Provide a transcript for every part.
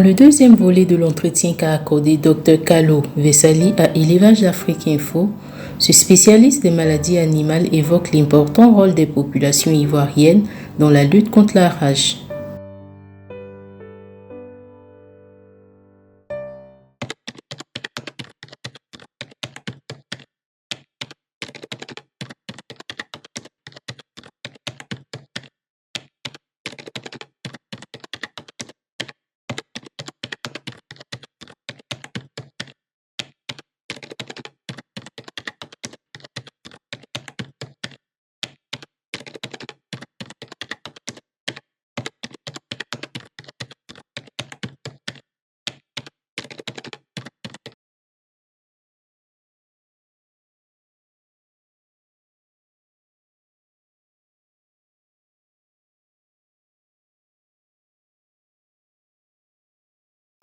le deuxième volet de l'entretien qu'a accordé Dr Kalo Vessali à Élevage d'Afrique Info, ce spécialiste des maladies animales évoque l'important rôle des populations ivoiriennes dans la lutte contre la rage.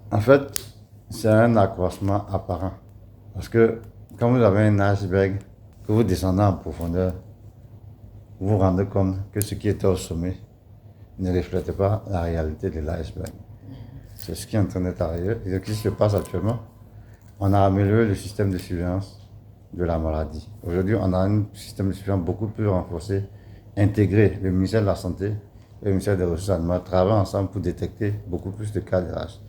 En fait, c'est un accroissement apparent. Parce que quand vous avez un iceberg, que vous descendez en profondeur, vous vous rendez compte que ce qui était au sommet ne reflète pas la réalité de l'iceberg. C'est ce qui est en train d'être arrivé. Et ce qui se passe actuellement, on a amélioré le système de surveillance de la maladie. Aujourd'hui, on a un système de surveillance beaucoup plus renforcé, intégré. Le ministère de la Santé et le ministère des Ressources animales travaillent ensemble pour détecter beaucoup plus de cas de rage.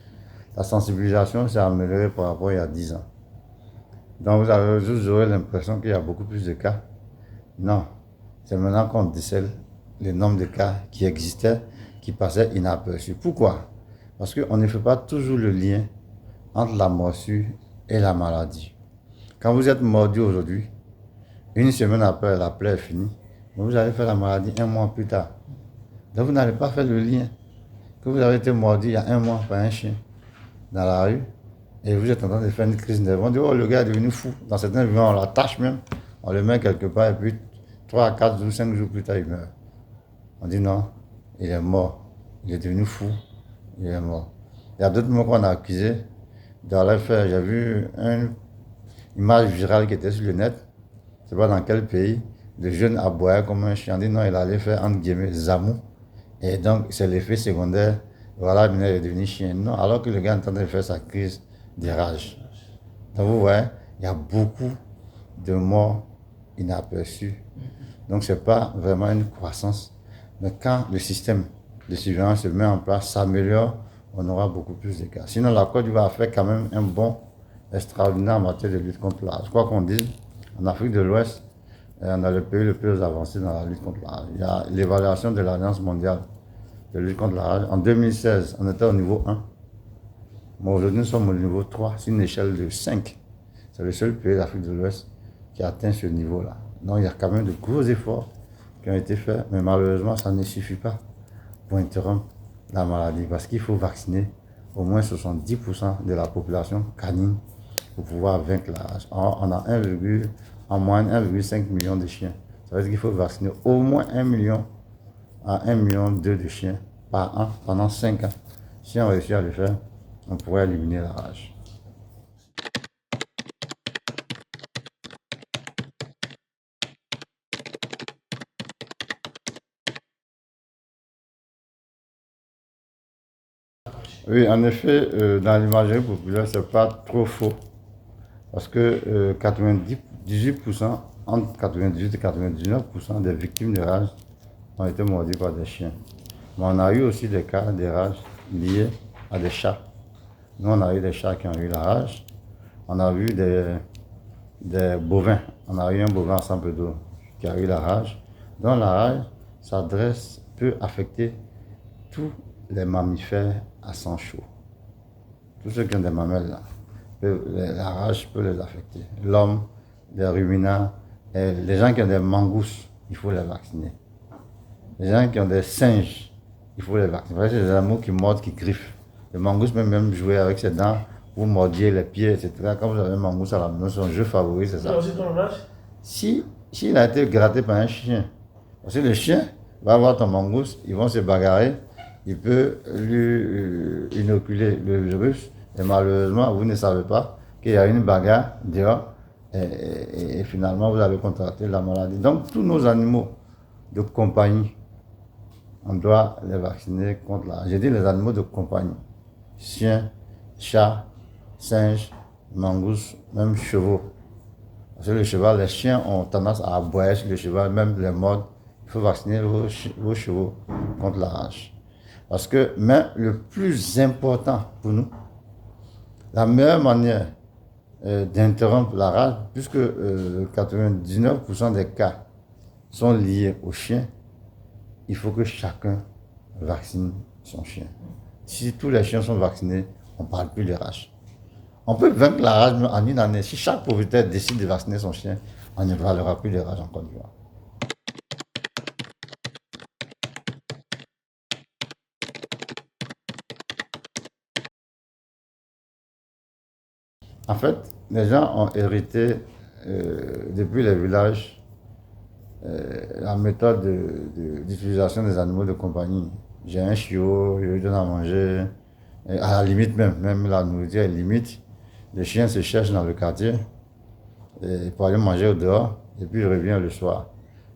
La sensibilisation s'est améliorée par rapport à il y a 10 ans. Donc vous aurez l'impression qu'il y a beaucoup plus de cas. Non, c'est maintenant qu'on décèle le nombre de cas qui existaient, qui passaient inaperçus. Pourquoi? Parce qu'on ne fait pas toujours le lien entre la morsure et la maladie. Quand vous êtes mordu aujourd'hui, une semaine après la plaie est finie, vous allez faire la maladie un mois plus tard. Donc vous n'allez pas faire le lien que vous avez été mordu il y a un mois par un chien dans la rue et vous êtes en train de faire une crise nerveuse. On dit, oh, le gars est devenu fou. Dans certains villes, on l'attache même, on le met quelque part et puis 3, 4 ou 5 jours plus tard, il meurt. On dit non, il est mort. Il est devenu fou, il est mort. Il y a d'autres mots qu'on a accusés d'aller faire. J'ai vu une image virale qui était sur le net. Je ne sais pas dans quel pays. Le jeune aboyait comme un chien. On dit non, il allait faire entre guillemets zamou. Et donc, c'est l'effet secondaire. Voilà, il est devenu chien. Non, alors que le gars est en train de faire sa crise de rage. Donc, vous voyez, il y a beaucoup de morts inaperçus. Donc, ce n'est pas vraiment une croissance. Mais quand le système de surveillance se met en place, s'améliore, on aura beaucoup plus de cas. Sinon, la Côte d'Ivoire fait quand même un bond extraordinaire en matière de lutte contre la rage. Quoi qu'on dise, en Afrique de l'Ouest, on a le pays le plus avancé dans la lutte contre la rage. Il y a l'évaluation de l'Alliance mondiale de lutte contre la rage. En 2016, on était au niveau 1. Mais aujourd'hui, nous sommes au niveau 3, c'est une échelle de 5. C'est le seul pays d'Afrique de l'Ouest qui a atteint ce niveau-là. Donc, il y a quand même de gros efforts qui ont été faits, mais malheureusement, ça ne suffit pas pour interrompre la maladie parce qu'il faut vacciner au moins 70% de la population canine pour pouvoir vaincre la rage. On a en moyenne 1,5 million de chiens. Ça veut dire qu'il faut vacciner au moins 1 million à 1,2 million de chiens par an pendant 5 ans. Si on réussit à le faire, on pourrait éliminer la rage. Oui, en effet, dans l'imagerie populaire, ce n'est pas trop faux. Parce que 98%, entre 98 et 99% des victimes de rage ont été mordues par des chiens. Mais on a eu aussi des cas de rage liés à des chats. Nous, on a eu des chats qui ont eu la rage. On a vu des bovins. On a eu un bovin à Saint-Pédro qui a eu la rage. Donc la rage peut affecter tous les mammifères à sang chaud. Tous ceux qui ont des mamelles là. La rage peut les affecter. L'homme, les ruminants, et les gens qui ont des mangousses, il faut les vacciner. Les gens qui ont des singes, il faut les vacciner. C'est des animaux qui mordent, qui griffent. Le mangousse peut même jouer avec ses dents, vous mordiez les pieds, etc. Quand vous avez un mangousse à la maison, son jeu favori, c'est ça. S'il a été gratté par un chien, parce que le chien va voir ton mangousse, ils vont se bagarrer, il peut lui inoculer le virus. Et malheureusement, vous ne savez pas qu'il y a une bagarre dehors et finalement, vous avez contracté la maladie. Donc, tous nos animaux de compagnie, on doit les vacciner contre la rage. J'ai dit les animaux de compagnie. chiens, chats, singes, mangousses, même chevaux. Parce que le cheval, les chiens ont tendance à aboyer sur le cheval, même les modes. Il faut vacciner vos chevaux contre la rage. Mais le plus important pour nous, la meilleure manière d'interrompre la rage, puisque 99% des cas sont liés aux chiens, il faut que chacun vaccine son chien. Si tous les chiens sont vaccinés, on ne parle plus de rage. On peut vaincre la rage en une année. Si chaque propriétaire décide de vacciner son chien, on ne parlera plus de rage en Côte d'Ivoire. En fait, les gens ont hérité depuis les villages la méthode d'utilisation des animaux de compagnie. J'ai un chiot, je lui donne à manger, et à la limite même la nourriture est limite. Les chiens se cherchent dans le quartier pour aller manger au dehors, et puis ils reviennent le soir.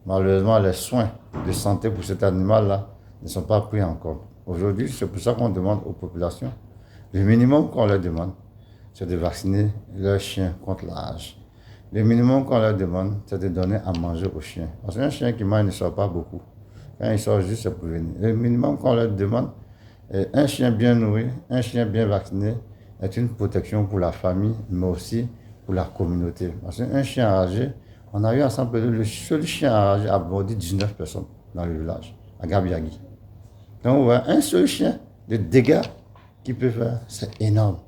Malheureusement, les soins de santé pour cet animal-là ne sont pas pris en compte. Aujourd'hui, c'est pour ça qu'on demande aux populations, le minimum qu'on leur demande, c'est de vacciner leurs chiens contre la rage. Le minimum qu'on leur demande, c'est de donner à manger aux chiens. Parce qu'un chien qui mange ne sort pas beaucoup. Quand il sort juste, c'est pour venir. Le minimum qu'on leur demande, un chien bien nourri, un chien bien vacciné, est une protection pour la famille, mais aussi pour la communauté. Parce qu'un chien enragé, on a eu ensemble le seul chien enragé a mordu 19 personnes dans le village, à Gabiagui. Donc, on voit un seul chien, de dégâts qu'il peut faire, c'est énorme.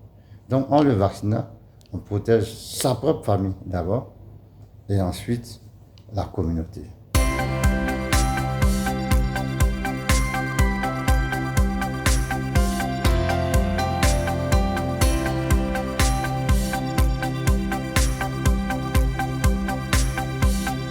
Donc, en le vaccinant, on protège sa propre famille d'abord et ensuite la communauté.